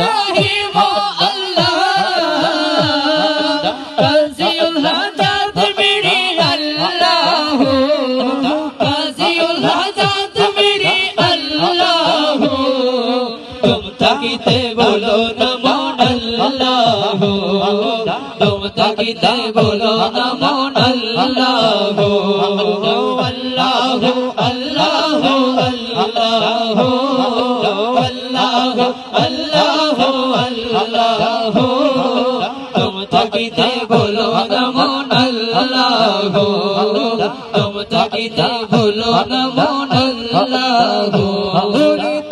রহিম আল্লাহ কাজিউল হাজাত মেরে আল্লাহ কাজিউল হাজাত মেরে আল্লাহ তুম তাকিতে বলো নমন আল্লাহ তুম তাকিতে বলো নমন আল্লাহ আল্লাহ আল্লাহ আল্লাহ আল্লাহ আল্লাহ তুম তাকিতে বলো নমন আল্লাহ তুম তাকিতে বলো নমন আল্লাহ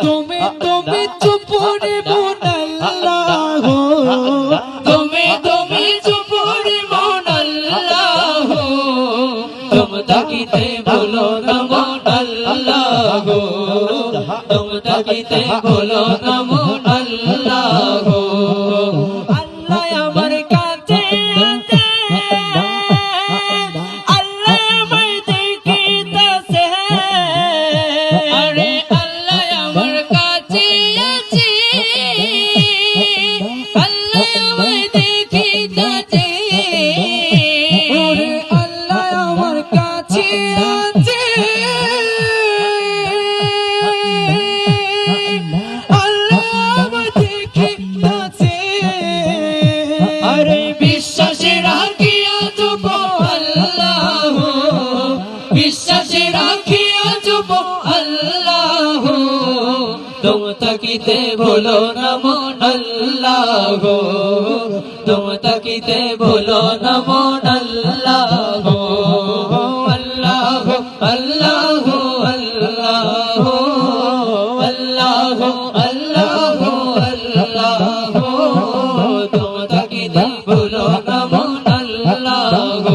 তুমি তুমি চুপ রে মন আল্লাহ তুমি তুমি চুপ রে মন আল্লাহ তুম তাকিতে বলো নমন আল্লাহ তুম তাকিতে বলো নমন আল্লাহ আল্লাহ আমার কাছে আছে আল্লাহ আমায় দেখিতেছে আরে আল্লাহ আমার কাছে আছে আল্লাহ আমায় দেখিতেছে আরে আল্লাহ আমার কাছে আছে আরে বিশ্বাসে রাখিয়া যাব আল্লাহ বিশ্বাসে রাখিয়া যাব আল্লাহ তুম তাকিতে বলো নমন আল্লাহ তুম তাকিতে বলো নমন আল্লাহ আল্লাহ আল্লাহ আল্লাহ আল্লাহ আল্লাহ আল্লাহ তুম তাকিতে বলো নমন আল্লাহ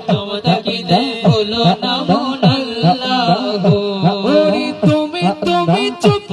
তুম তাকিতে বলো নমন আল্লাহ তুমি তুমি চুপ